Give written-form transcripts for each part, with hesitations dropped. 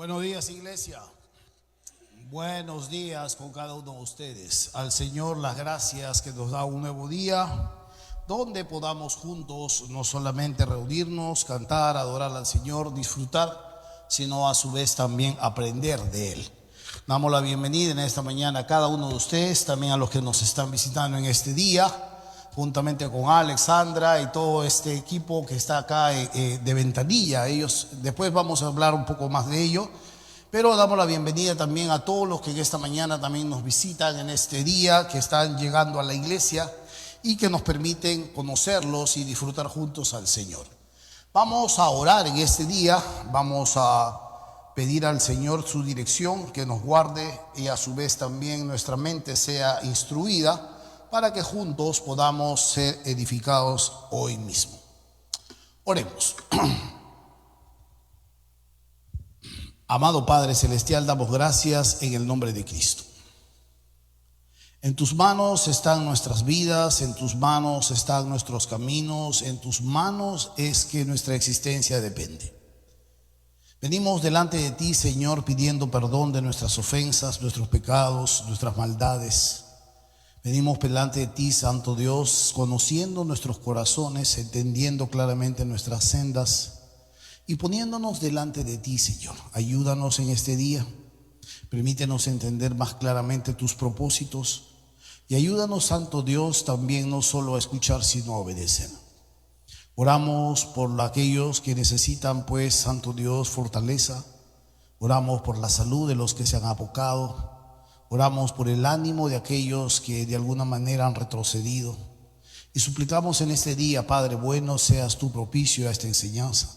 Buenos días, iglesia. Buenos días con cada uno de ustedes. Al Señor las gracias que nos da un nuevo día donde podamos juntos no solamente reunirnos, cantar, adorar al Señor, disfrutar, sino a su vez también aprender de Él. Damos la bienvenida en esta mañana a cada uno de ustedes, también a los que nos están visitando en este día, juntamente con Alexandra y todo este equipo que está acá de Ventanilla. Ellos, después vamos a hablar un poco más de ello, pero damos la bienvenida también a todos los que en esta mañana también nos visitan en este día, que están llegando a la iglesia y que nos permiten conocerlos y disfrutar juntos al Señor. Vamos a orar en este día, vamos a pedir al Señor su dirección, que nos guarde y a su vez también nuestra mente sea instruida para que juntos podamos ser edificados hoy mismo. Oremos. Amado Padre Celestial, damos gracias en el nombre de Cristo. En tus manos están nuestras vidas, en tus manos están nuestros caminos, en tus manos es que nuestra existencia depende. Venimos delante de ti, Señor, pidiendo perdón de nuestras ofensas, nuestros pecados, nuestras maldades. Venimos delante de ti, Santo Dios, conociendo nuestros corazones, entendiendo claramente nuestras sendas y poniéndonos delante de ti, Señor. Ayúdanos en este día, permítenos entender más claramente tus propósitos y ayúdanos, Santo Dios, también no solo a escuchar, sino a obedecer. Oramos por aquellos que necesitan, pues, Santo Dios, fortaleza. Oramos por la salud de los que se han apocado. Oramos por el ánimo de aquellos que de alguna manera han retrocedido. Y suplicamos en este día, Padre bueno, seas tú propicio a esta enseñanza.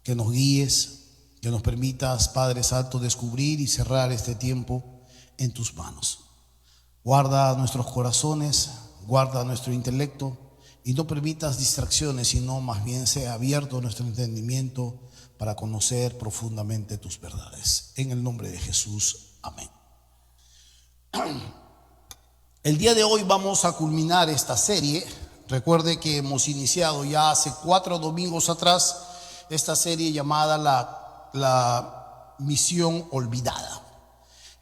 Que nos guíes, que nos permitas, Padre Santo, descubrir y cerrar este tiempo en tus manos. Guarda nuestros corazones, guarda nuestro intelecto y no permitas distracciones, sino más bien sea abierto nuestro entendimiento para conocer profundamente tus verdades. En el nombre de Jesús, amén. El día de hoy vamos a culminar esta serie. Recuerde que hemos iniciado ya hace 4 domingos atrás esta serie llamada la Misión Olvidada.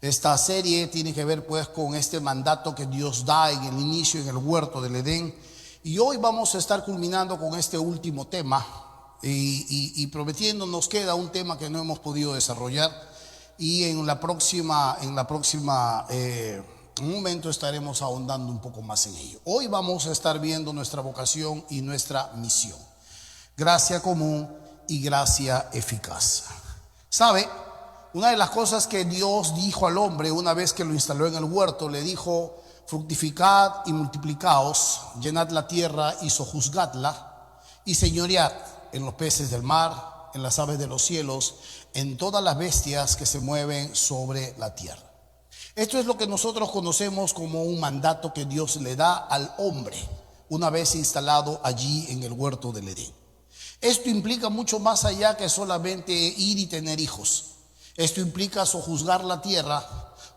Esta serie tiene que ver pues con este mandato que Dios da en el inicio, en el huerto del Edén. Y hoy vamos a estar culminando con este último tema y prometiendo nos queda un tema que no hemos podido desarrollar y en un momento estaremos ahondando un poco más en ello. Hoy vamos a estar viendo nuestra vocación y nuestra misión. Gracia común y gracia eficaz. ¿Sabe? Una de las cosas que Dios dijo al hombre una vez que lo instaló en el huerto, le dijo: fructificad y multiplicaos, llenad la tierra y sojuzgadla, y señoread en los peces del mar, en las aves de los cielos, en todas las bestias que se mueven sobre la tierra. Esto es lo que nosotros conocemos como un mandato que Dios le da al hombre una vez instalado allí en el huerto del Edén. Esto implica mucho más allá que solamente ir y tener hijos. Esto implica sojuzgar la tierra,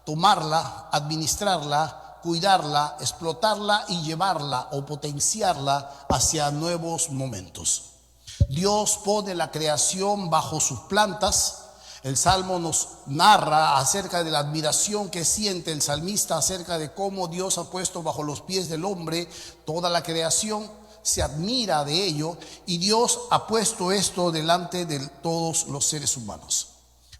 tomarla, administrarla, cuidarla, explotarla y llevarla o potenciarla hacia nuevos momentos. Dios pone la creación bajo sus plantas. El Salmo nos narra acerca de la admiración que siente el salmista acerca de cómo Dios ha puesto bajo los pies del hombre toda la creación. Se admira de ello y Dios ha puesto esto delante de todos los seres humanos.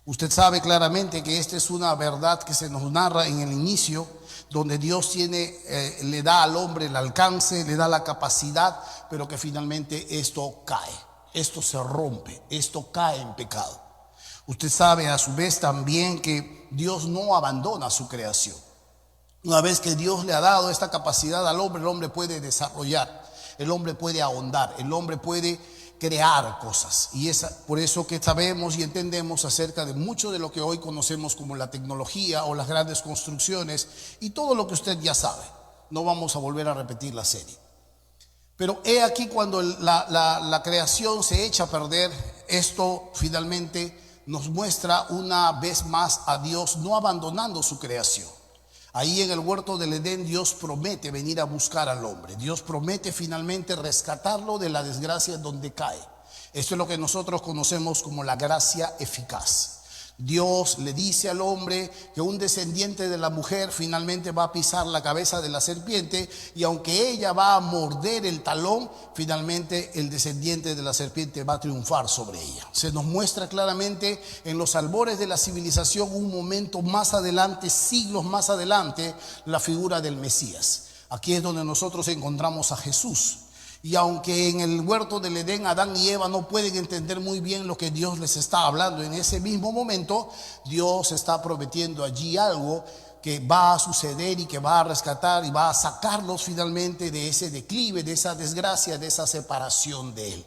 Usted sabe claramente que esta es una verdad que se nos narra en el inicio, donde Dios le da al hombre el alcance, le da la capacidad, pero que finalmente esto cae, esto se rompe, esto cae en pecado. Usted sabe a su vez también que Dios no abandona su creación. Una vez que Dios le ha dado esta capacidad al hombre, el hombre puede desarrollar, el hombre puede ahondar, el hombre puede crear cosas. Y es por eso que sabemos y entendemos acerca de mucho de lo que hoy conocemos como la tecnología o las grandes construcciones y todo lo que usted ya sabe. No vamos a volver a repetir la serie. Pero he aquí cuando la creación se echa a perder, esto finalmente nos muestra una vez más a Dios no abandonando su creación. Ahí en el huerto del Edén Dios promete venir a buscar al hombre. Dios promete finalmente rescatarlo de la desgracia donde cae. Esto es lo que nosotros conocemos como la gracia eficaz. Dios le dice al hombre que un descendiente de la mujer finalmente va a pisar la cabeza de la serpiente, y aunque ella va a morder el talón, finalmente el descendiente de la serpiente va a triunfar sobre ella. Se nos muestra claramente en los albores de la civilización, un momento más adelante, siglos más adelante, la figura del Mesías. Aquí es donde nosotros encontramos a Jesús. Y aunque en el huerto del Edén Adán y Eva no pueden entender muy bien lo que Dios les está hablando en ese mismo momento, Dios está prometiendo allí algo que va a suceder y que va a rescatar y va a sacarlos finalmente de ese declive, de esa desgracia, de esa separación de Él.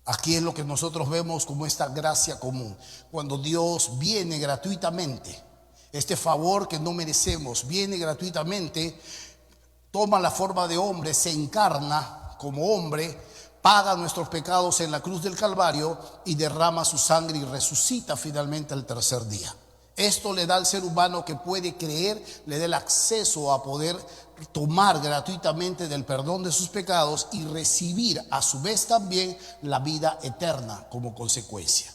Aquí es lo que nosotros vemos como esta gracia común, cuando Dios viene gratuitamente, este favor que no merecemos, viene gratuitamente, toma la forma de hombre, se encarna como hombre, paga nuestros pecados en la cruz del Calvario y derrama su sangre y resucita finalmente al tercer día. Esto le da al ser humano que puede creer, le da el acceso a poder tomar gratuitamente del perdón de sus pecados y recibir a su vez también la vida eterna como consecuencia.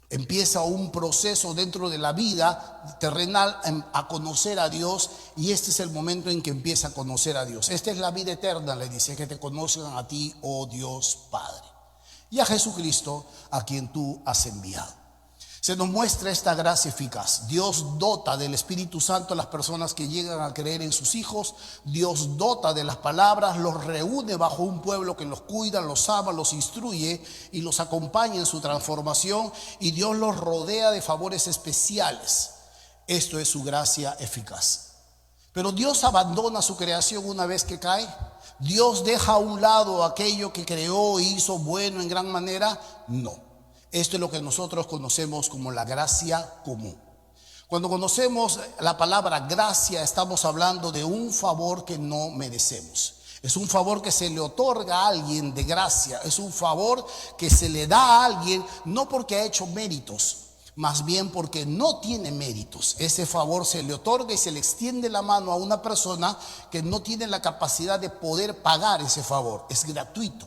Empieza un proceso dentro de la vida terrenal a conocer a Dios, y este es el momento en que empieza a conocer a Dios. Esta es la vida eterna, le dice, que te conozcan a ti, oh Dios Padre, y a Jesucristo, a quien tú has enviado. Se nos muestra esta gracia eficaz. Dios dota del Espíritu Santo a las personas que llegan a creer en sus hijos. Dios dota de las palabras, los reúne bajo un pueblo que los cuida, los ama, los instruye y los acompaña en su transformación. Y Dios los rodea de favores especiales. Esto es su gracia eficaz. Pero Dios abandona su creación una vez que cae. Dios deja a un lado aquello que creó e hizo bueno en gran manera. No. Esto es lo que nosotros conocemos como la gracia común. Cuando conocemos la palabra gracia, estamos hablando de un favor que no merecemos. Es un favor que se le otorga a alguien de gracia. Es un favor que se le da a alguien no porque ha hecho méritos, más bien porque no tiene méritos. Ese favor se le otorga y se le extiende la mano a una persona que no tiene la capacidad de poder pagar ese favor. Es gratuito.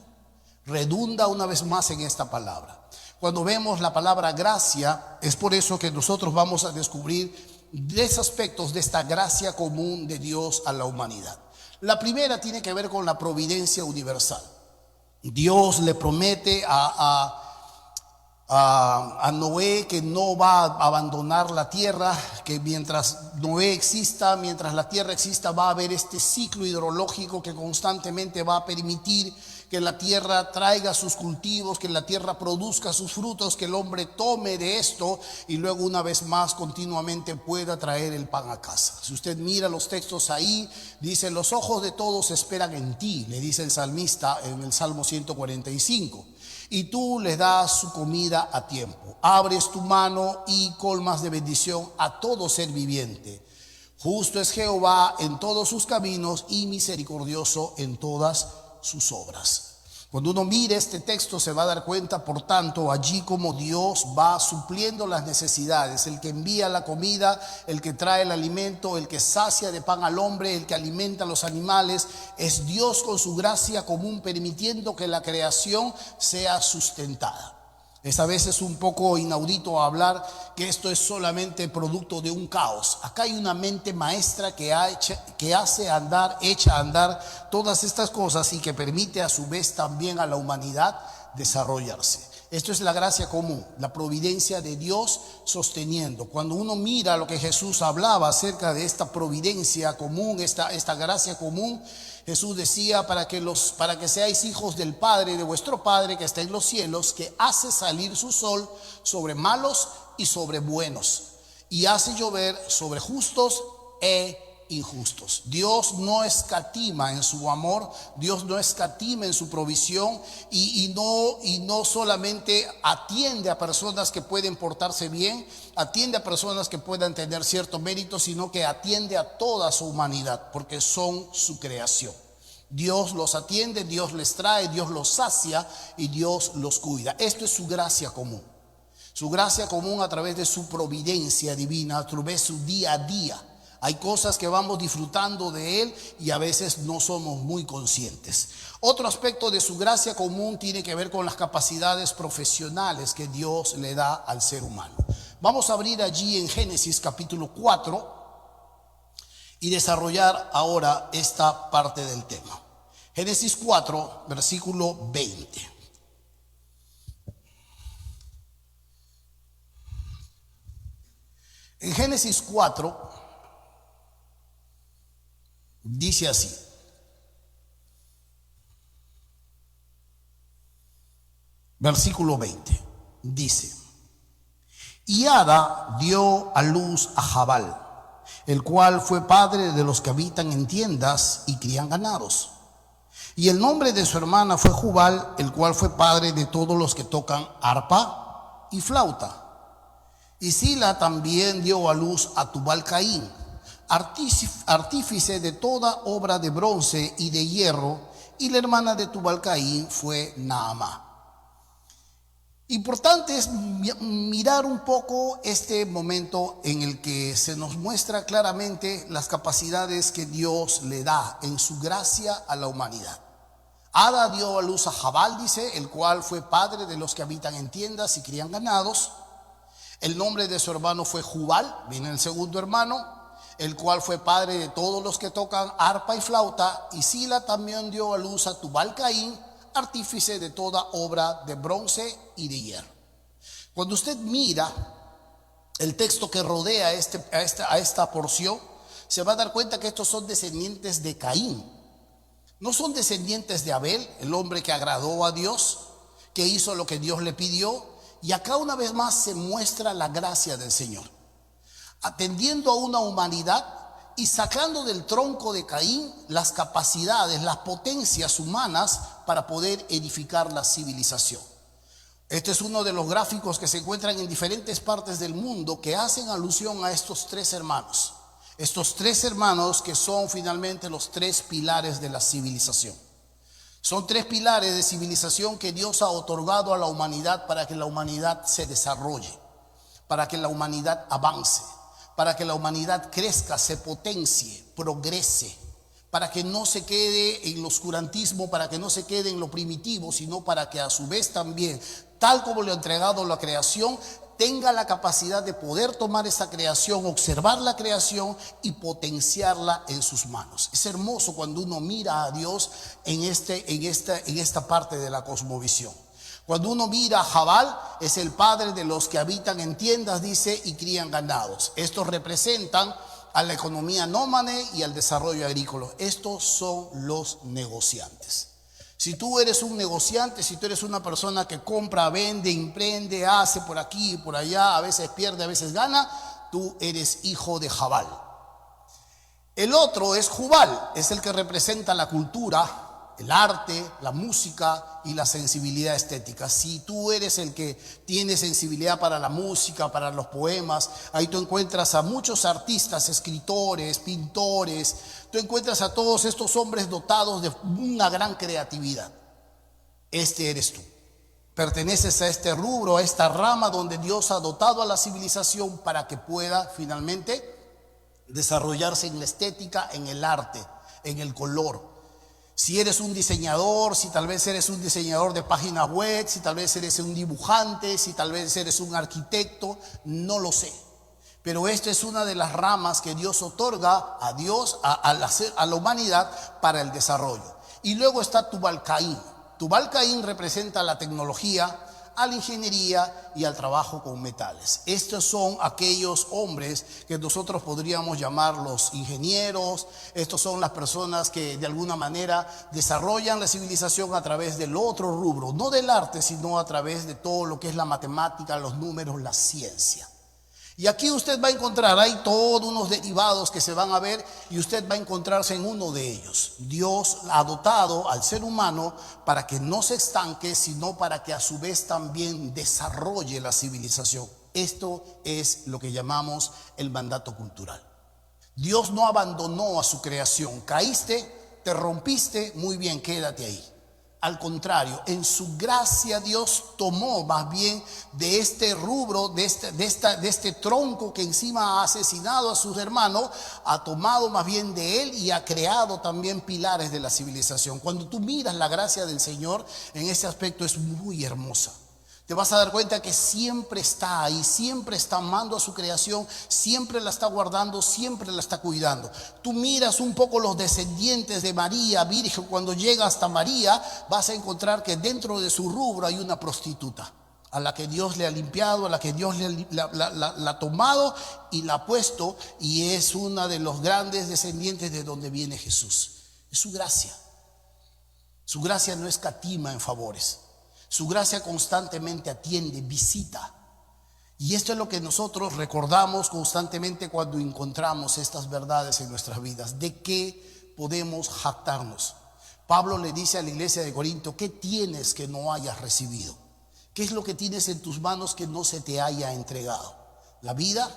Redunda una vez más en esta palabra. Cuando vemos la palabra gracia, es por eso que nosotros vamos a descubrir 10 aspectos de esta gracia común de Dios a la humanidad. La primera tiene que ver con la providencia universal. Dios le promete a Noé que no va a abandonar la tierra, que mientras Noé exista, mientras la tierra exista, va a haber este ciclo hidrológico que constantemente va a permitir que la tierra traiga sus cultivos, que la tierra produzca sus frutos, que el hombre tome de esto y luego una vez más continuamente pueda traer el pan a casa. Si usted mira los textos ahí, dice: los ojos de todos esperan en ti, le dice el salmista en el Salmo 145. Y tú les das su comida a tiempo. Abres tu mano y colmas de bendición a todo ser viviente. Justo es Jehová en todos sus caminos y misericordioso en todas sus obras. Cuando uno mire este texto se va a dar cuenta, por tanto, allí como Dios va supliendo las necesidades, el que envía la comida, el que trae el alimento, el que sacia de pan al hombre, el que alimenta a los animales, es Dios con su gracia común permitiendo que la creación sea sustentada. Es a veces un poco inaudito hablar que esto es solamente producto de un caos. Acá hay una mente maestra que echa a andar todas estas cosas y que permite a su vez también a la humanidad desarrollarse. Esto es la gracia común, la providencia de Dios sosteniendo. Cuando uno mira lo que Jesús hablaba acerca de esta providencia común, esta gracia común, Jesús decía: para que seáis hijos del Padre, de vuestro Padre que está en los cielos, que hace salir su sol sobre malos y sobre buenos, y hace llover sobre justos e injustos. Dios no escatima en su amor, Dios no escatima en su provisión y no solamente atiende a personas que pueden portarse bien, atiende a personas que puedan tener cierto mérito, sino que atiende a toda su humanidad, porque son su creación. Dios los atiende, Dios les trae, Dios los sacia y Dios los cuida. Esto es su gracia común. Su gracia común a través de su providencia divina, a través de su día a día. Hay cosas que vamos disfrutando de Él y a veces no somos muy conscientes. Otro aspecto de su gracia común tiene que ver con las capacidades profesionales que Dios le da al ser humano. Vamos a abrir allí en Génesis capítulo 4 y desarrollar ahora esta parte del tema. Génesis 4, versículo 20. En Génesis 4 dice así: versículo 20, dice: y Ada dio a luz a Jabal, el cual fue padre de los que habitan en tiendas y crían ganados. Y el nombre de su hermana fue Jubal, el cual fue padre de todos los que tocan arpa y flauta. Y Sila también dio a luz a Tubal-Caín, artífice de toda obra de bronce y de hierro, y la hermana de Tubal-Caín fue Naamá. Importante es mirar un poco este momento en el que se nos muestra claramente las capacidades que Dios le da en su gracia a la humanidad. Ada dio a luz a Jabal, dice, el cual fue padre de los que habitan en tiendas y crían ganados. El nombre de su hermano fue Jubal, viene el segundo hermano, el cual fue padre de todos los que tocan arpa y flauta. Y Sila también dio a luz a Tubal-Caín, artífice de toda obra de bronce y de hierro. Cuando usted mira el texto que rodea a esta porción, se va a dar cuenta que estos son descendientes de Caín. No son descendientes de Abel, el hombre que agradó a Dios, que hizo lo que Dios le pidió. Y acá una vez más se muestra la gracia del Señor, atendiendo a una humanidad y sacando del tronco de Caín las capacidades, las potencias humanas para poder edificar la civilización. Este es uno de los gráficos que se encuentran en diferentes partes del mundo que hacen alusión a estos tres hermanos. Estos tres hermanos que son finalmente los tres pilares de la civilización. Son tres pilares de civilización que Dios ha otorgado a la humanidad para que la humanidad se desarrolle, para que la humanidad avance, para que la humanidad crezca, se potencie, progrese, para que no se quede en el oscurantismo, para que no se quede en lo primitivo, sino para que a su vez también, tal como le ha entregado la creación, tenga la capacidad de poder tomar esa creación, observar la creación y potenciarla en sus manos. Es hermoso cuando uno mira a Dios en esta parte de la cosmovisión. Cuando uno mira a Jabal, es el padre de los que habitan en tiendas, dice, y crían ganados. Estos representan a la economía nómade y al desarrollo agrícola. Estos son los negociantes. Si tú eres un negociante, si tú eres una persona que compra, vende, emprende, hace por aquí y por allá, a veces pierde, a veces gana, tú eres hijo de Jabal. El otro es Jubal, es el que representa la cultura, el arte, la música y la sensibilidad estética. Si tú eres el que tiene sensibilidad para la música, para los poemas, ahí tú encuentras a muchos artistas, escritores, pintores, tú encuentras a todos estos hombres dotados de una gran creatividad. Este eres tú. Perteneces a este rubro, a esta rama donde Dios ha dotado a la civilización para que pueda finalmente desarrollarse en la estética, en el arte, en el color. Si eres un diseñador, si tal vez eres un diseñador de páginas web, si tal vez eres un dibujante, si tal vez eres un arquitecto, no lo sé. Pero esta es una de las ramas que Dios otorga a Dios, a la humanidad para el desarrollo. Y luego está Tubal-Caín. Tubal-Caín representa la tecnología, a la ingeniería y al trabajo con metales. Estos son aquellos hombres que nosotros podríamos llamar los ingenieros. Estos son las personas que de alguna manera desarrollan la civilización a través del otro rubro, no del arte, sino a través de todo lo que es la matemática, los números, la ciencia. Y aquí usted va a encontrar, hay todos unos derivados que se van a ver y usted va a encontrarse en uno de ellos. Dios ha dotado al ser humano para que no se estanque, sino para que a su vez también desarrolle la civilización. Esto es lo que llamamos el mandato cultural. Dios no abandonó a su creación. Caíste, te rompiste, muy bien, quédate ahí. Al contrario, en su gracia Dios tomó más bien de este rubro, de este tronco que encima ha asesinado a sus hermanos, ha tomado más bien de él y ha creado también pilares de la civilización. Cuando tú miras la gracia del Señor en ese aspecto es muy hermosa. te vas a dar cuenta que siempre está ahí, siempre está amando a su creación, siempre la está guardando, siempre la está cuidando. Tú miras un poco los descendientes de María, Virgen, cuando llega hasta María, vas a encontrar que dentro de su rubro hay una prostituta, a la que Dios le ha limpiado, a la que Dios la ha tomado y la ha puesto, y es una de los grandes descendientes de donde viene Jesús. Es su gracia. Su gracia no escatima en favores. Su gracia constantemente atiende, visita. Y esto es lo que nosotros recordamos constantemente cuando encontramos estas verdades en nuestras vidas. ¿De qué podemos jactarnos? Pablo le dice a la iglesia de Corinto: ¿qué tienes que no hayas recibido? ¿Qué es lo que tienes en tus manos que no se te haya entregado? La vida,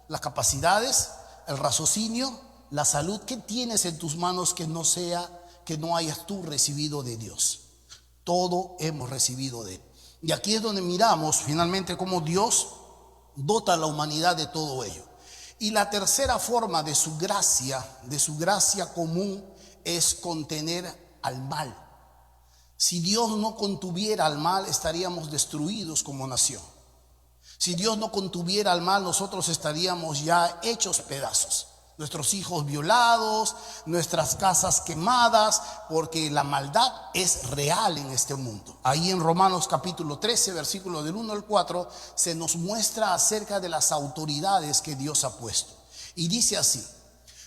las capacidades, el raciocinio, la salud. ¿Qué tienes en tus manos que no hayas tú recibido de Dios? Todo hemos recibido de Él. Y aquí es donde miramos finalmente cómo Dios dota a la humanidad de todo ello. Y la tercera forma de su gracia común, es contener al mal. Si Dios no contuviera al mal, estaríamos destruidos como nación. Si Dios no contuviera al mal, nosotros estaríamos ya hechos pedazos. Nuestros hijos violados, nuestras casas quemadas, porque la maldad es real en este mundo. Ahí en Romanos capítulo 13, versículo del 1 al 4, se nos muestra acerca de las autoridades que Dios ha puesto. Y dice así: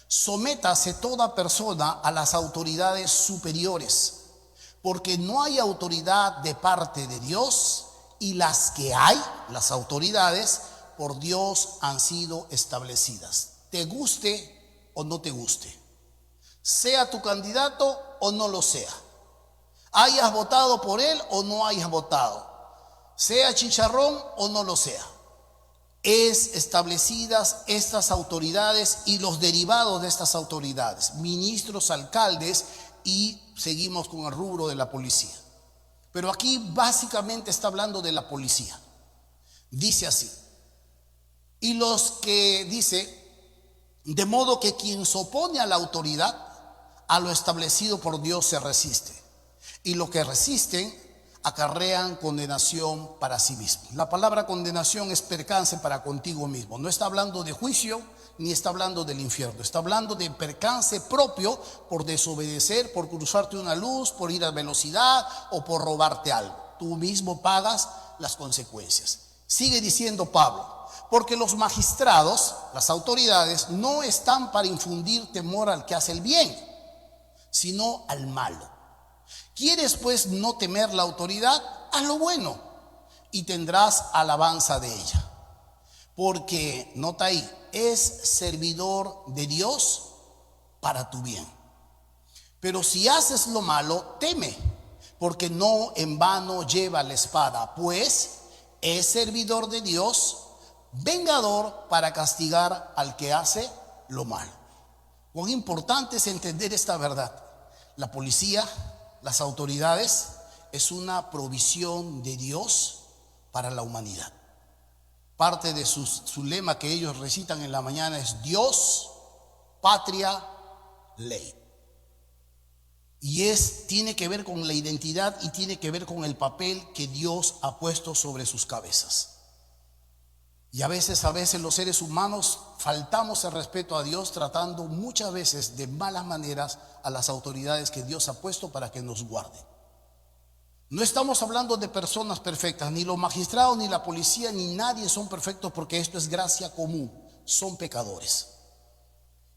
sométase toda persona a las autoridades superiores, porque no hay autoridad de parte de Dios, y las que hay, las autoridades, por Dios han sido establecidas. Te guste o no te guste, sea tu candidato o no lo sea, hayas votado por él o no hayas votado, sea chicharrón o no lo sea, es establecidas estas autoridades y los derivados de estas autoridades, ministros, alcaldes, y seguimos con el rubro de la policía. Pero aquí básicamente está hablando de la policía. Dice así: y los que dice, de modo que quien se opone a la autoridad, a lo establecido por Dios se resiste, y los que resisten acarrean condenación para sí mismos. La palabra condenación es percance para contigo mismo. No está hablando de juicio, ni está hablando del infierno. Está hablando de percance propio por desobedecer, por cruzarte una luz, por ir a velocidad o por robarte algo. Tú mismo pagas las consecuencias. Sigue diciendo Pablo: porque los magistrados, las autoridades, no están para infundir temor al que hace el bien, sino al malo. ¿Quieres pues no temer la autoridad? Haz lo bueno y tendrás alabanza de ella. Porque, nota ahí, es servidor de Dios para tu bien. Pero si haces lo malo, teme, porque no en vano lleva la espada, pues es servidor de Dios, vengador para castigar al que hace lo malo. Cuán importante es entender esta verdad. La policía, las autoridades, es una provisión de Dios para la humanidad. Parte de su lema que ellos recitan en la mañana es Dios, patria, ley. Y tiene que ver con la identidad y tiene que ver con el papel que Dios ha puesto sobre sus cabezas. Y a veces los seres humanos faltamos el respeto a Dios, tratando muchas veces de malas maneras a las autoridades que Dios ha puesto para que nos guarden. No estamos hablando de personas perfectas, ni los magistrados, ni la policía, ni nadie son perfectos, porque esto es gracia común, son pecadores.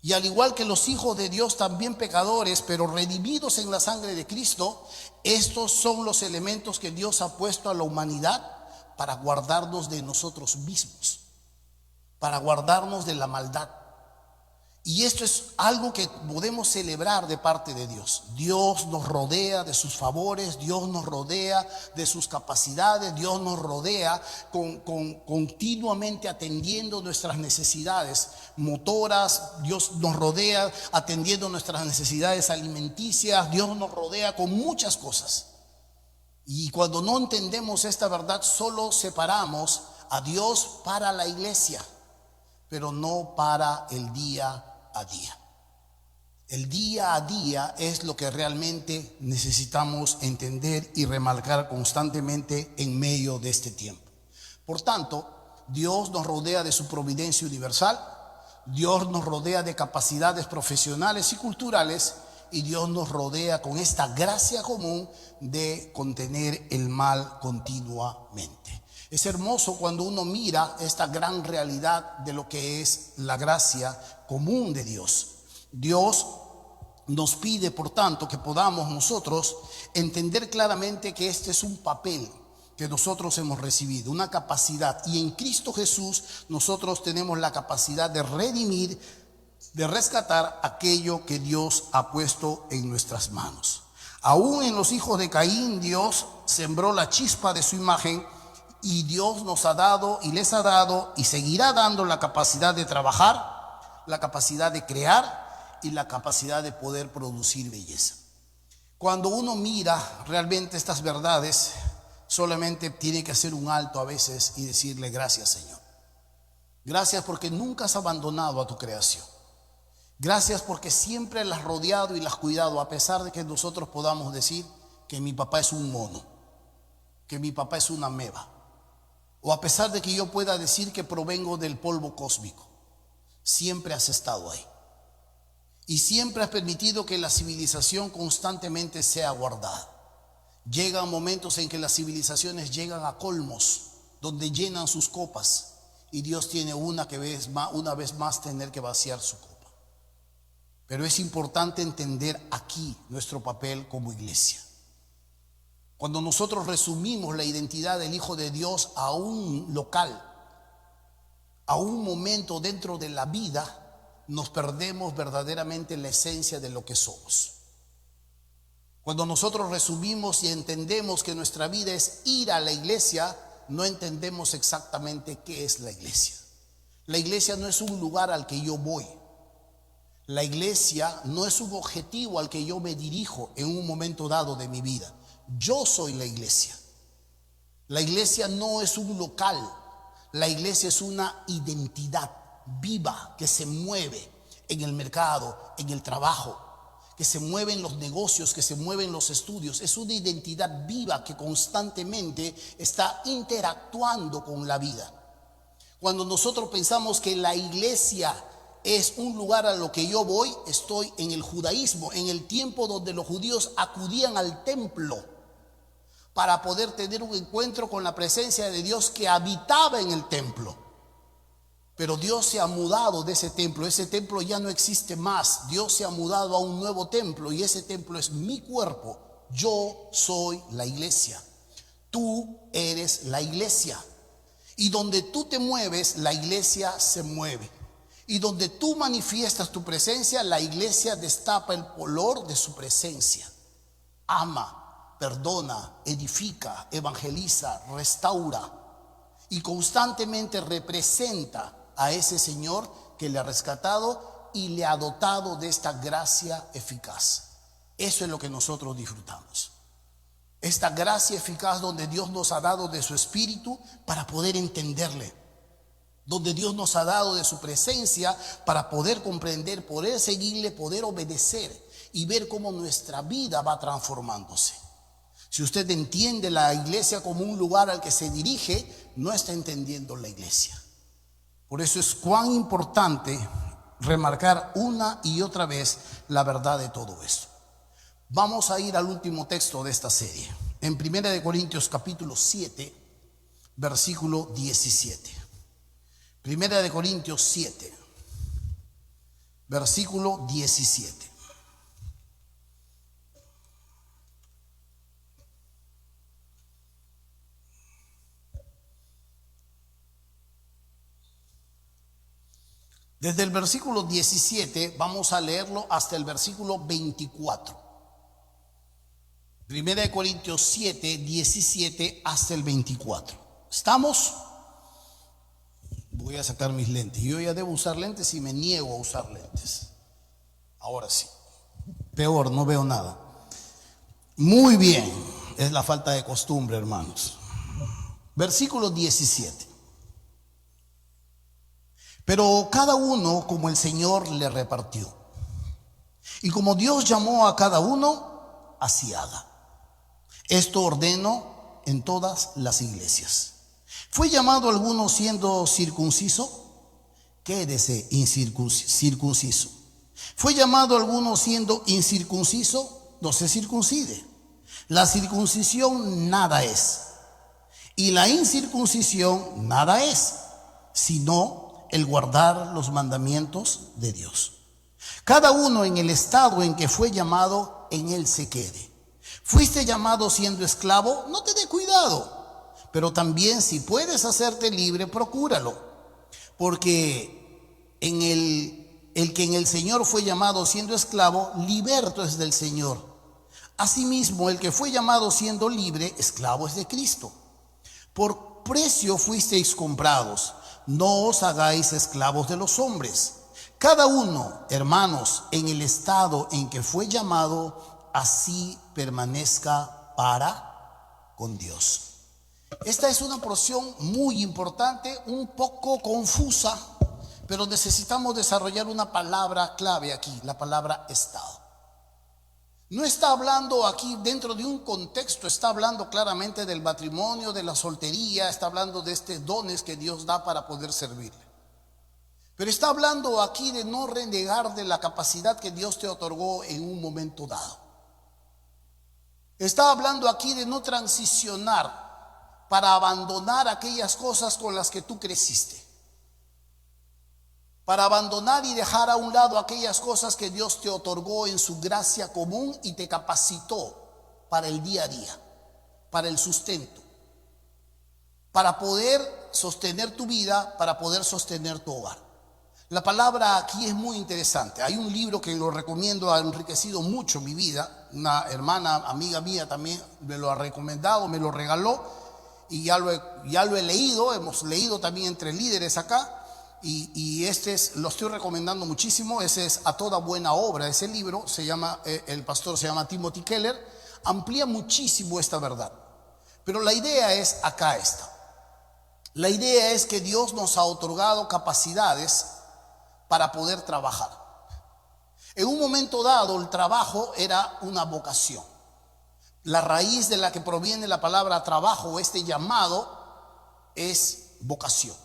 Y al igual que los hijos de Dios, también pecadores, pero redimidos en la sangre de Cristo, estos son los elementos que Dios ha puesto a la humanidad para guardarnos de nosotros mismos, para guardarnos de la maldad. Y esto es algo que podemos celebrar de parte de Dios. Dios nos rodea de sus favores, Dios nos rodea de sus capacidades, Dios nos rodea continuamente atendiendo nuestras necesidades motoras, Dios nos rodea atendiendo nuestras necesidades alimenticias, Dios nos rodea con muchas cosas. Y cuando no entendemos esta verdad, solo separamos a Dios para la iglesia, pero no para el día a día. El día a día es lo que realmente necesitamos entender y remarcar constantemente en medio de este tiempo. Por tanto, Dios nos rodea de su providencia universal, Dios nos rodea de capacidades profesionales y culturales, y Dios nos rodea con esta gracia común de contener el mal continuamente. Es hermoso cuando uno mira esta gran realidad de lo que es la gracia común de Dios. Dios nos pide, por tanto, que podamos nosotros entender claramente que este es un papel que nosotros hemos recibido, una capacidad, y en Cristo Jesús nosotros tenemos la capacidad de redimir, de rescatar aquello que Dios ha puesto en nuestras manos. Aún en los hijos de Caín, Dios sembró la chispa de su imagen, y Dios nos ha dado y les ha dado y seguirá dando la capacidad de trabajar, la capacidad de crear y la capacidad de poder producir belleza. Cuando uno mira realmente estas verdades, solamente tiene que hacer un alto a veces y decirle: gracias, Señor. Gracias porque nunca has abandonado a tu creación. Gracias porque siempre las has rodeado y las has cuidado, a pesar de que nosotros podamos decir que mi papá es un mono, que mi papá es una ameba, o a pesar de que yo pueda decir que provengo del polvo cósmico. Siempre has estado ahí. Y siempre has permitido que la civilización constantemente sea guardada. Llegan momentos en que las civilizaciones llegan a colmos, donde llenan sus copas, y Dios tiene una vez más tener que vaciar su copa. Pero es importante entender aquí nuestro papel como iglesia. Cuando nosotros resumimos la identidad del Hijo de Dios a un local, a un momento dentro de la vida, nos perdemos verdaderamente la esencia de lo que somos. Cuando nosotros resumimos y entendemos que nuestra vida es ir a la iglesia, no entendemos exactamente qué es la iglesia. La iglesia no es un lugar al que yo voy. La iglesia no es un objetivo al que yo me dirijo en un momento dado de mi vida. Yo soy la iglesia. La iglesia no es un local. La iglesia es una identidad viva que se mueve en el mercado, en el trabajo, que se mueve en los negocios, que se mueve en los estudios. Es una identidad viva que constantemente está interactuando con la vida. Cuando nosotros pensamos que la iglesia es un lugar a lo que yo voy, estoy en el judaísmo, en el tiempo donde los judíos acudían al templo para poder tener un encuentro con la presencia de Dios que habitaba en el templo. Pero Dios se ha mudado de ese templo ya no existe más. Dios se ha mudado a un nuevo templo, y ese templo es mi cuerpo. Yo soy la iglesia. Tú eres la iglesia. Y donde tú te mueves, la iglesia se mueve. Y donde tú manifiestas tu presencia, la iglesia destapa el olor de su presencia. Ama, perdona, edifica, evangeliza, restaura, y constantemente representa a ese Señor que le ha rescatado y le ha dotado de esta gracia eficaz. Eso es lo que nosotros disfrutamos. Esta gracia eficaz donde Dios nos ha dado de su Espíritu para poder entenderle, donde Dios nos ha dado de su presencia para poder comprender, poder seguirle, poder obedecer y ver cómo nuestra vida va transformándose. Si usted entiende la iglesia como un lugar al que se dirige, no está entendiendo la iglesia. Por eso es cuán importante remarcar una y otra vez la verdad de todo esto. Vamos a ir al último texto de esta serie, en 1 Corintios capítulo 7, versículo 17. 1 Corintios 7, versículo 17. Desde el versículo 17 vamos a leerlo hasta el versículo 24. 1 Corintios 7, 17 hasta el 24. ¿Estamos? Voy a sacar mis lentes. Yo ya debo usar lentes y me niego a usar lentes. Ahora sí. Peor, no veo nada. Muy bien. Es la falta de costumbre, hermanos. Versículo 17. Pero cada uno como el Señor le repartió. Y como Dios llamó a cada uno, así haga. Esto ordeno en todas las iglesias. ¿Fue llamado alguno siendo circunciso? Quédese circunciso. ¿Fue llamado alguno siendo incircunciso? No se circuncide. La circuncisión nada es, y la incircuncisión nada es, sino el guardar los mandamientos de Dios. Cada uno en el estado en que fue llamado, en él se quede. ¿Fuiste llamado siendo esclavo? No te dé cuidado, pero también si puedes hacerte libre, procúralo, porque el que en el Señor fue llamado siendo esclavo, liberto es del Señor. Asimismo, el que fue llamado siendo libre, esclavo es de Cristo. Por precio fuisteis comprados, no os hagáis esclavos de los hombres. Cada uno, hermanos, en el estado en que fue llamado, así permanezca para con Dios. Esta es una porción muy importante, un poco confusa, pero necesitamos desarrollar una palabra clave aquí, la palabra estado. No está hablando aquí dentro de un contexto, está hablando claramente del matrimonio, de la soltería, está hablando de estos dones que Dios da para poder servirle. Pero está hablando aquí de no renegar de la capacidad que Dios te otorgó en un momento dado. Está hablando aquí de no transicionar para abandonar aquellas cosas con las que tú creciste. Para abandonar y dejar a un lado aquellas cosas que Dios te otorgó en su gracia común y te capacitó para el día a día, para el sustento, para poder sostener tu vida, para poder sostener tu hogar. La palabra aquí es muy interesante. Hay un libro que lo recomiendo, ha enriquecido mucho mi vida. Una hermana, amiga mía también me lo ha recomendado, me lo regaló y ya lo he leído, hemos leído también entre líderes acá. Y lo estoy recomendando muchísimo. Ese es A Toda Buena Obra. Ese libro se llama, el pastor se llama Timothy Keller. Amplía muchísimo esta verdad. Pero la idea es acá esta. La idea es que Dios nos ha otorgado capacidades para poder trabajar. En un momento dado, el trabajo era una vocación. La raíz de la que proviene la palabra trabajo, este llamado, es vocación.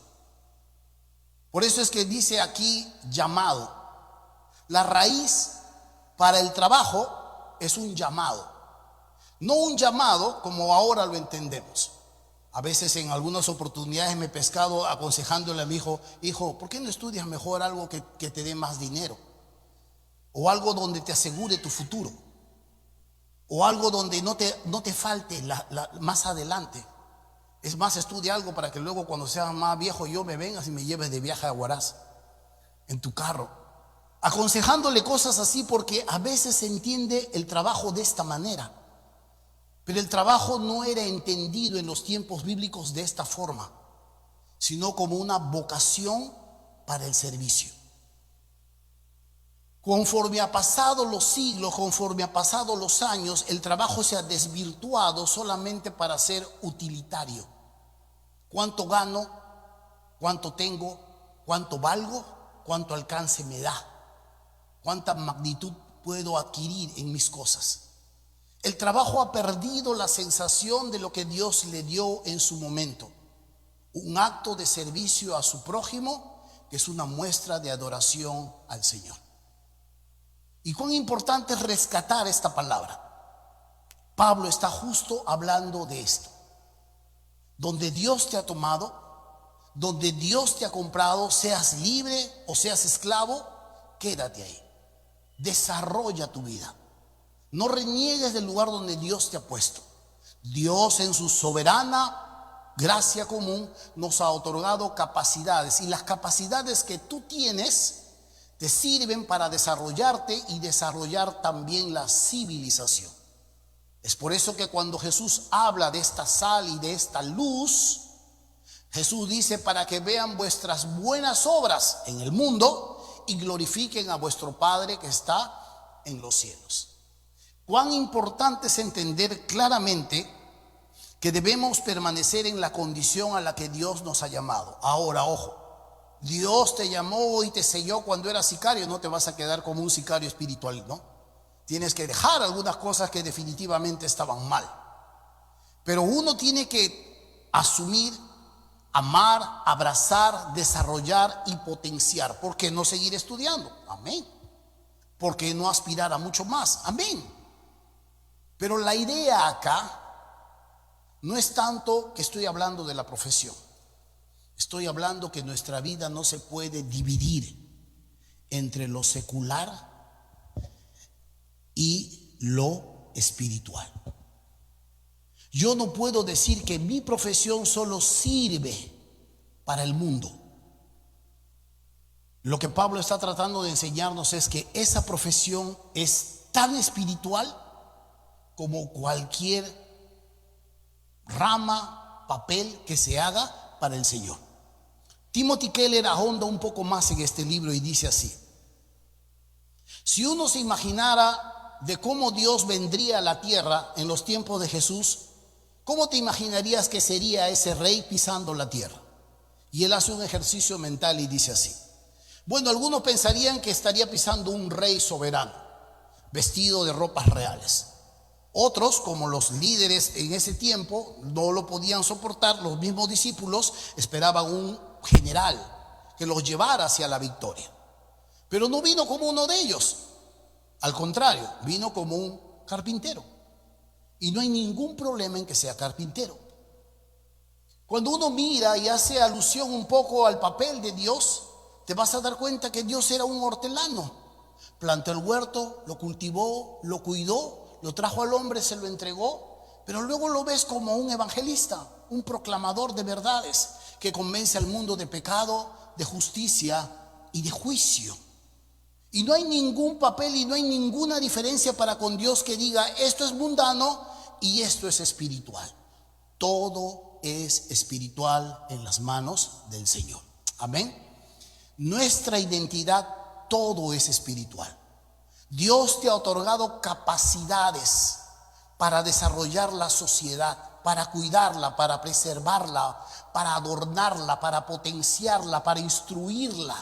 Por eso es que dice aquí llamado. La raíz para el trabajo es un llamado. No un llamado como ahora lo entendemos. A veces en algunas oportunidades me he pescado aconsejándole a mi hijo, ¿por qué no estudias mejor algo que te dé más dinero? O algo donde te asegure tu futuro. O algo donde no te falte más adelante. Es más, estudia algo para que luego cuando seas más viejo yo me vengas y me lleves de viaje a Huaraz en tu carro. Aconsejándole cosas así porque a veces se entiende el trabajo de esta manera. Pero el trabajo no era entendido en los tiempos bíblicos de esta forma, sino como una vocación para el servicio. Conforme ha pasado los siglos, conforme ha pasado los años, el trabajo se ha desvirtuado solamente para ser utilitario. ¿Cuánto gano? ¿Cuánto tengo? ¿Cuánto valgo? ¿Cuánto alcance me da? ¿Cuánta magnitud puedo adquirir en mis cosas? El trabajo ha perdido la sensación de lo que Dios le dio en su momento. Un acto de servicio a su prójimo que es una muestra de adoración al Señor. Y cuán importante es rescatar esta palabra. Pablo está justo hablando de esto. Donde Dios te ha tomado, donde Dios te ha comprado, seas libre o seas esclavo, quédate ahí. Desarrolla tu vida. No reniegues del lugar donde Dios te ha puesto. Dios en su soberana gracia común nos ha otorgado capacidades y las capacidades que tú tienes te sirven para desarrollarte y desarrollar también la civilización. Es por eso que cuando Jesús habla de esta sal y de esta luz, Jesús dice para que vean vuestras buenas obras en el mundo y glorifiquen a vuestro Padre que está en los cielos. Cuán importante es entender claramente que debemos permanecer en la condición a la que Dios nos ha llamado. Ahora, ojo, Dios te llamó y te selló cuando eras sicario, no te vas a quedar como un sicario espiritual, ¿no? Tienes que dejar algunas cosas que definitivamente estaban mal. Pero uno tiene que asumir, amar, abrazar, desarrollar y potenciar. ¿Por qué no seguir estudiando? Amén. ¿Por qué no aspirar a mucho más? Amén. Pero la idea acá no es tanto que estoy hablando de la profesión. Estoy hablando que nuestra vida no se puede dividir entre lo secular y lo espiritual. Yo no puedo decir que mi profesión solo sirve para el mundo. Lo que Pablo está tratando de enseñarnos es que esa profesión es tan espiritual como cualquier rama, papel que se haga para el Señor. Timothy Keller ahonda un poco más en este libro y dice así: si uno se imaginara de cómo Dios vendría a la tierra en los tiempos de Jesús, ¿cómo te imaginarías que sería ese rey pisando la tierra? Y él hace un ejercicio mental y dice así: bueno, algunos pensarían que estaría pisando un rey soberano, vestido de ropas reales. Otros, como los líderes en ese tiempo, no lo podían soportar. Los mismos discípulos esperaban un general que los llevara hacia la victoria. Pero no vino como uno de ellos. Al contrario, vino como un carpintero. Y no hay ningún problema en que sea carpintero. Cuando uno mira y hace alusión un poco al papel de Dios, te vas a dar cuenta que Dios era un hortelano. Plantó el huerto, lo cultivó, lo cuidó, lo trajo al hombre, se lo entregó, pero luego lo ves como un evangelista, un proclamador de verdades que convence al mundo de pecado, de justicia y de juicio. Y no hay ningún papel y no hay ninguna diferencia para con Dios que diga esto es mundano y esto es espiritual. Todo es espiritual en las manos del Señor. Amén. Nuestra identidad, todo es espiritual. Dios te ha otorgado capacidades para desarrollar la sociedad, para cuidarla, para preservarla, para adornarla, para potenciarla, para instruirla.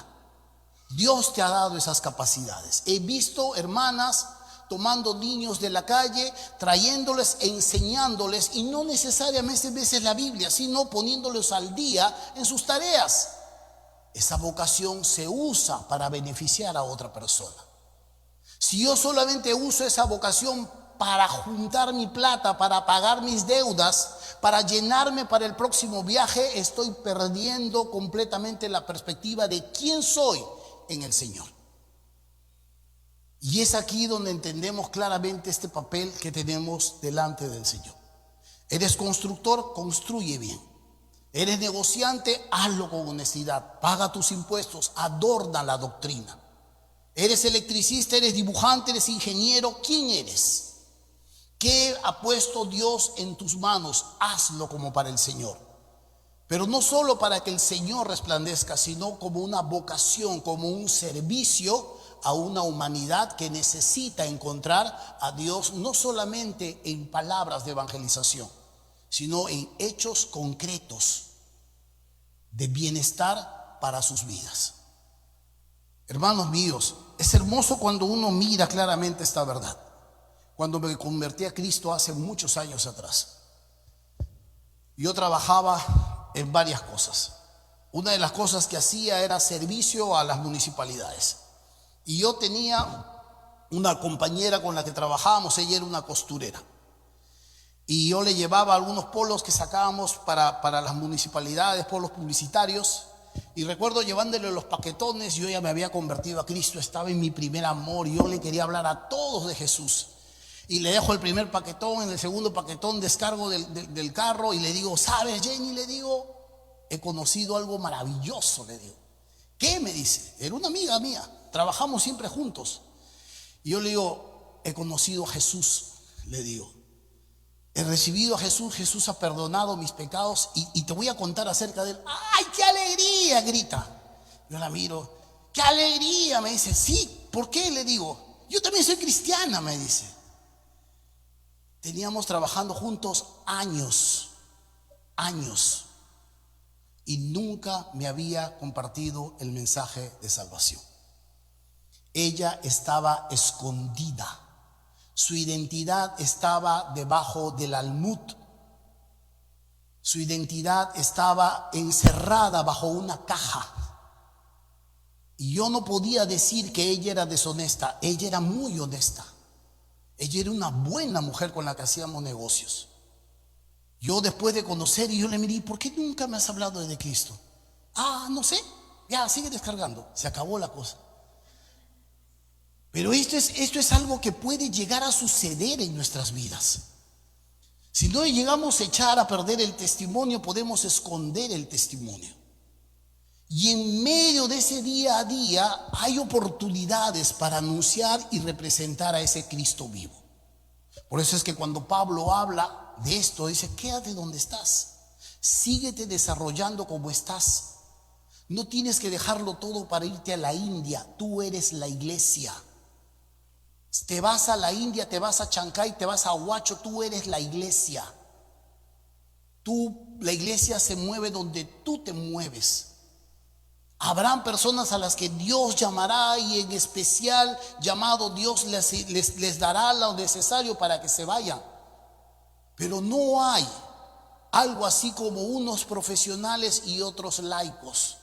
Dios te ha dado esas capacidades. He visto hermanas tomando niños de la calle, trayéndoles, enseñándoles, y no necesariamente a veces la Biblia, sino poniéndoles al día en sus tareas. Esa vocación se usa para beneficiar a otra persona. Si yo solamente uso esa vocación para juntar mi plata, para pagar mis deudas, para llenarme para el próximo viaje, estoy perdiendo completamente la perspectiva de quién soy en el Señor. Y es aquí donde entendemos claramente este papel que tenemos delante del Señor. Eres constructor, construye bien. Eres negociante, hazlo con honestidad. Paga tus impuestos, adorna la doctrina. Eres electricista, eres dibujante, eres ingeniero. ¿Quién eres? ¿Qué ha puesto Dios en tus manos? Hazlo como para el Señor. Pero no solo para que el Señor resplandezca, sino como una vocación, como un servicio a una humanidad que necesita encontrar a Dios no solamente en palabras de evangelización, sino en hechos concretos de bienestar para sus vidas. Hermanos míos, es hermoso cuando uno mira claramente esta verdad. Cuando me convertí a Cristo hace muchos años atrás, yo trabajaba en varias cosas. Una de las cosas que hacía era servicio a las municipalidades. Y yo tenía una compañera con la que trabajábamos, ella era una costurera. Y yo le llevaba algunos polos que sacábamos para las municipalidades, polos publicitarios. Y recuerdo llevándole los paquetones. Yo ya me había convertido a Cristo, estaba en mi primer amor. Yo le quería hablar a todos de Jesús. Y le dejo el primer paquetón, en el segundo paquetón descargo del carro y le digo, ¿sabes, Jenny? Le digo, he conocido algo maravilloso, le digo. ¿Qué? Me dice. Era una amiga mía, trabajamos siempre juntos. Y yo le digo, he conocido a Jesús, le digo. He recibido a Jesús, Jesús ha perdonado mis pecados y te voy a contar acerca de él. ¡Ay, qué alegría! Grita. Yo la miro. ¡Qué alegría! Me dice. Sí, ¿por qué? Le digo. Yo también soy cristiana, me dice. Teníamos trabajando juntos años. y nunca me había compartido el mensaje de salvación. Ella estaba escondida. Su identidad estaba debajo del almud. Su identidad estaba encerrada bajo una caja. Y yo no podía decir que ella era deshonesta. Ella era muy honesta. Ella era una buena mujer con la que hacíamos negocios. Yo después de conocer, y yo le miré, ¿por qué nunca me has hablado de Cristo? No sé, ya sigue descargando. Se acabó la cosa. Pero esto es algo que puede llegar a suceder en nuestras vidas. Si no llegamos a echar a perder el testimonio, podemos esconder el testimonio. Y en medio de ese día a día hay oportunidades para anunciar y representar a ese Cristo vivo. Por eso es que cuando Pablo habla de esto, dice: quédate donde estás, síguete desarrollando como estás. No tienes que dejarlo todo para irte a la India. Tú eres la iglesia. Te vas a la India, te vas a Chancay, te vas a Huacho, tú eres la iglesia. La iglesia se mueve donde tú te mueves. Habrán personas a las que Dios llamará, y en especial llamado Dios les dará lo necesario para que se vayan. Pero no hay algo así como unos profesionales y otros laicos.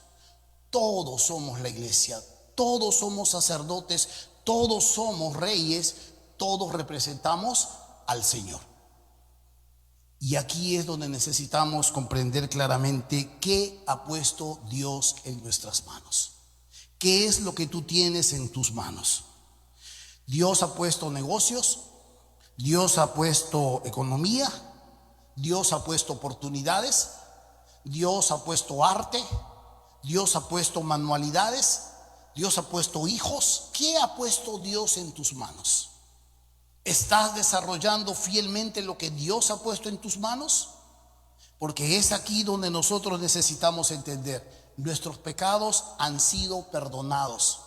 Todos somos la iglesia, todos somos sacerdotes, todos somos reyes, todos representamos al Señor. Y aquí es donde necesitamos comprender claramente qué ha puesto Dios en nuestras manos. ¿Qué es lo que tú tienes en tus manos? Dios ha puesto negocios, Dios ha puesto economía, Dios ha puesto oportunidades, Dios ha puesto arte, Dios ha puesto manualidades, Dios ha puesto hijos. ¿Qué ha puesto Dios en tus manos? ¿Estás desarrollando fielmente lo que Dios ha puesto en tus manos? Porque es aquí donde nosotros necesitamos entender: nuestros pecados han sido perdonados.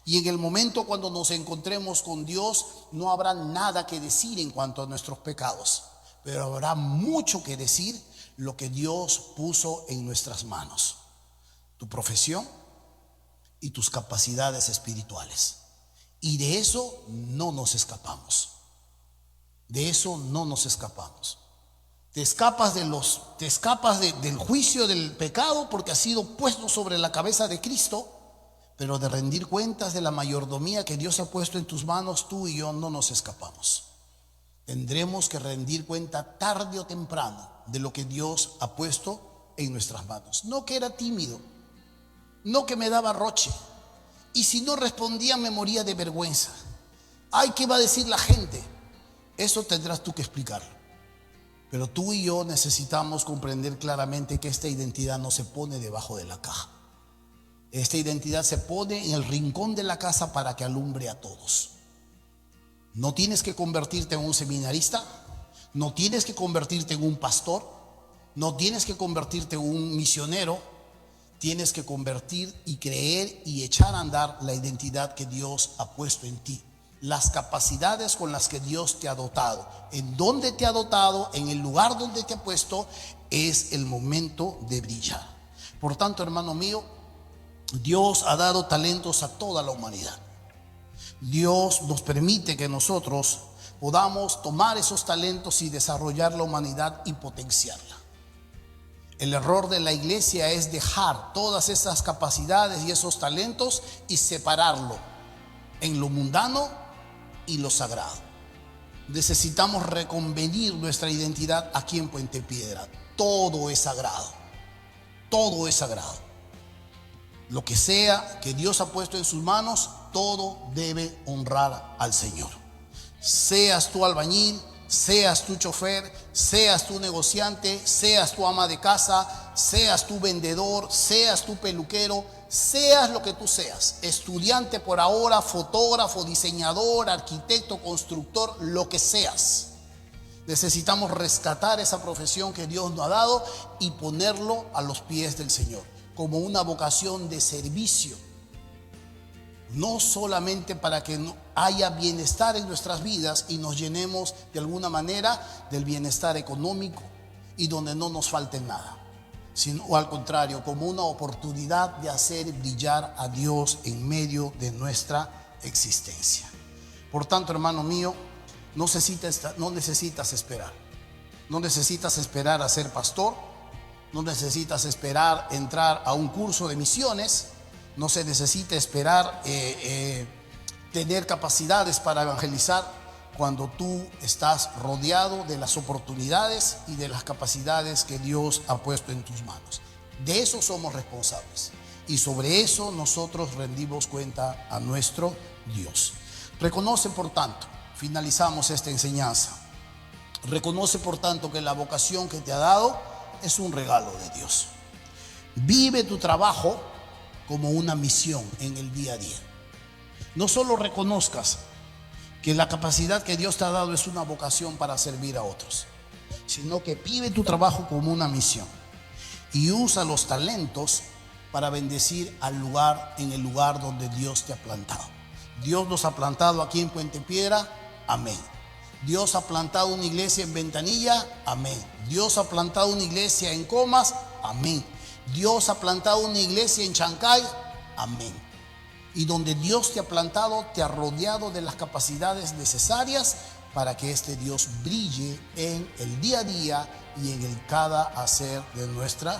Y en el momento cuando nos encontremos con Dios, no habrá nada que decir en cuanto a nuestros pecados, pero habrá mucho que decir lo que Dios puso en nuestras manos: tu profesión y tus capacidades espirituales. Y de eso no nos escapamos. De eso no nos escapamos. Te escapas del juicio del pecado porque ha sido puesto sobre la cabeza de Cristo, pero de rendir cuentas de la mayordomía que Dios ha puesto en tus manos, tú y yo no nos escapamos. Tendremos que rendir cuenta tarde o temprano de lo que Dios ha puesto en nuestras manos. No que era tímido, no que me daba roche, y si no respondía me moría de vergüenza. Ay, ¿qué va a decir la gente? Eso tendrás tú que explicarlo. Pero tú y yo necesitamos comprender claramente que esta identidad no se pone debajo de la caja. Esta identidad se pone en el rincón de la casa para que alumbre a todos. No tienes que convertirte en un seminarista, no tienes que convertirte en un pastor, no tienes que convertirte en un misionero. Tienes que convertir y creer y echar a andar la identidad que Dios ha puesto en ti. Las capacidades con las que Dios te ha dotado. En donde te ha dotado, en el lugar donde te ha puesto, es el momento de brillar. Por tanto, hermano mío, Dios ha dado talentos a toda la humanidad. Dios nos permite que nosotros podamos tomar esos talentos y desarrollar la humanidad y potenciarla. El error de la iglesia es dejar todas esas capacidades y esos talentos y separarlo en lo mundano y lo sagrado. Necesitamos reconvenir nuestra identidad aquí en Puente Piedra. Todo es sagrado. Todo es sagrado. Lo que sea que Dios ha puesto en sus manos, todo debe honrar al Señor. Seas tú albañil, seas tu chofer, seas tu negociante, seas tu ama de casa, seas tu vendedor, seas tu peluquero, seas lo que tú seas, estudiante por ahora, fotógrafo, diseñador, arquitecto, constructor, lo que seas. Necesitamos rescatar esa profesión que Dios nos ha dado y ponerlo a los pies del Señor como una vocación de servicio. No solamente para que haya bienestar en nuestras vidas y nos llenemos de alguna manera del bienestar económico y donde no nos falte nada, sino al contrario, como una oportunidad de hacer brillar a Dios en medio de nuestra existencia. Por tanto, hermano mío, no necesitas esperar. No necesitas esperar a ser pastor, no necesitas esperar entrar a un curso de misiones, no se necesita esperar tener capacidades para evangelizar, cuando tú estás rodeado de las oportunidades y de las capacidades que Dios ha puesto en tus manos. De eso somos responsables y sobre eso nosotros rendimos cuenta a nuestro Dios. Reconoce, por tanto, finalizamos esta enseñanza, reconoce, por tanto, que la vocación que te ha dado es un regalo de Dios. Vive tu trabajo como una misión en el día a día. No solo reconozcas que la capacidad que Dios te ha dado es una vocación para servir a otros, sino que vive tu trabajo como una misión y usa los talentos para bendecir al lugar, en el lugar donde Dios te ha plantado. Dios nos ha plantado aquí en Puente Piedra, amén. Dios ha plantado una iglesia en Ventanilla, amén. Dios ha plantado una iglesia en Comas, amén. Dios ha plantado una iglesia en Chancay, amén. Y donde Dios te ha plantado, te ha rodeado de las capacidades necesarias para que este Dios brille en el día a día y en el cada hacer de nuestro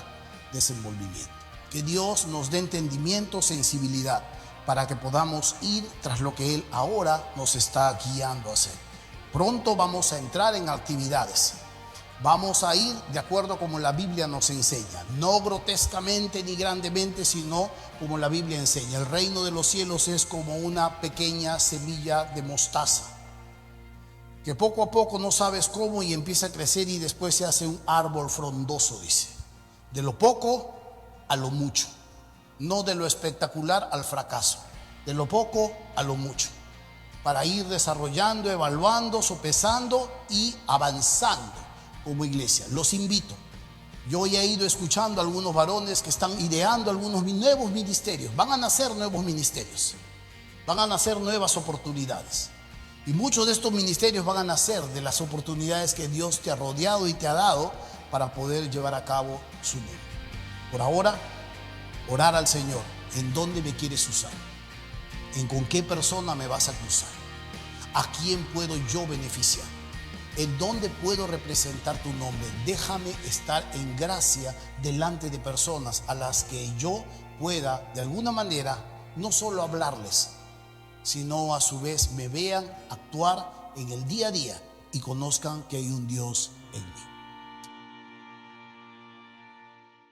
desenvolvimiento. Que Dios nos dé entendimiento, sensibilidad, para que podamos ir tras lo que Él ahora nos está guiando a hacer. Pronto vamos a entrar en actividades. Vamos a ir de acuerdo como la Biblia nos enseña, no grotescamente ni grandemente, sino como la Biblia enseña. El reino de los cielos es como una pequeña semilla de mostaza, que poco a poco no sabes cómo y empieza a crecer y después se hace un árbol frondoso, dice. De lo poco a lo mucho, no de lo espectacular al fracaso, de lo poco a lo mucho, para ir desarrollando, evaluando, sopesando y avanzando como iglesia. Los invito. Yo ya he ido escuchando a algunos varones que están ideando algunos nuevos ministerios. Van a nacer nuevos ministerios, van a nacer nuevas oportunidades, y muchos de estos ministerios van a nacer de las oportunidades que Dios te ha rodeado y te ha dado para poder llevar a cabo su nombre. Por ahora, orar al Señor: ¿en dónde me quieres usar? ¿En con qué persona me vas a cruzar? ¿A quién puedo yo beneficiar? ¿En dónde puedo representar tu nombre? Déjame estar en gracia delante de personas a las que yo pueda de alguna manera no solo hablarles, sino a su vez me vean actuar en el día a día y conozcan que hay un Dios en mí.